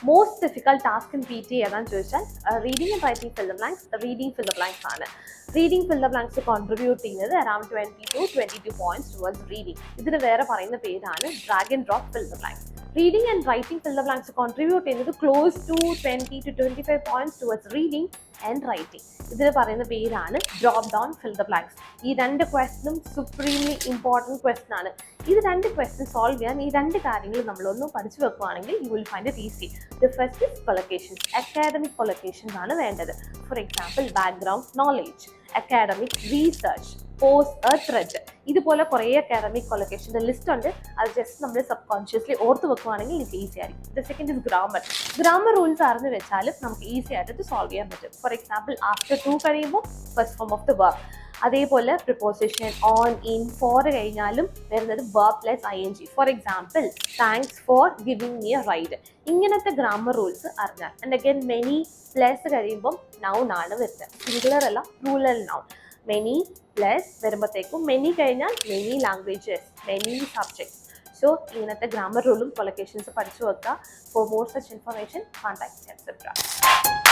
most difficult task in PTE ഏതാണെന്ന് ചോദിച്ചാൽ reading and writing fill the blanks. Reading fill the blanks ആണ്. Reading fill the blanks contribute ചെയ്യുന്നത് around 20 to 22 points towards reading. ഇതിന് വേറെ പറയുന്ന പേരാണ് drag and drop fill the blanks. Reading and writing fill the blanks contribute ചെയ്യുന്നത് close to 20 to 25 points towards reading and writing. ഇതിന് പറയുന്ന പേരാണ് drop down fill the blanks. ഈ രണ്ട് ക്വസ്റ്റ്യനും supremely important question ആണ്. ഇത് രണ്ട് ക്വസ്റ്റ്യൻ സോൾവ് ചെയ്യാൻ ഈ രണ്ട് കാര്യങ്ങൾ നമ്മളൊന്ന് പഠിച്ചു വെക്കുകയാണെങ്കിൽ you will find it easy. The first is collocations. Academic collocations ആണ് വേണ്ടത്. For example, background knowledge, academic research, pose a threat. ഇതുപോലെ കുറേ അക്കാഡമിക് കൊളൊക്കേഷൻ്റെ ലിസ്റ്റ് ഉണ്ട്. അത് ജസ്റ്റ് നമ്മൾ സബ്കോൺഷ്യസ്ലി ഓർത്ത് വെക്കുകയാണെങ്കിൽ ഇത് ഈസി ആയിരിക്കും. The second is grammar. Grammar rules അറിഞ്ഞു വെച്ചാലും നമുക്ക് ഈസി ആയിട്ട് ഇത് സോൾവ് ചെയ്യാൻ പറ്റും. ഫോർ എക്സാമ്പിൾ, ആഫ്റ്റർ ടു കഴിയുമ്പോൾ first form of the verb. അതേപോലെ പ്രിപ്പോസിഷൻ, ഓൺ, ഇൻ, ഫോർ കഴിഞ്ഞാലും വരുന്നത് verb plus ing. For example, thanks for giving me A ride. ഇങ്ങനത്തെ ഗ്രാമർ റൂൾസ് അറിഞ്ഞാൽ. ആൻഡ് അഗൈൻ മെനി പ്ലസ് കഴിയുമ്പം noun ആണ് വരുന്നത്. Singular അല്ല, പ്ലൂറൽ നൗൺ. മെനി പ്ലസ് വരുമ്പോഴത്തേക്കും മെനി കഴിഞ്ഞാൽ many languages, many subjects. So ഇങ്ങനത്തെ ഗ്രാമർ റൂളും കൊളൊക്കേഷൻസ് പഠിച്ചു വെക്കുക. For more such information contact etcetera.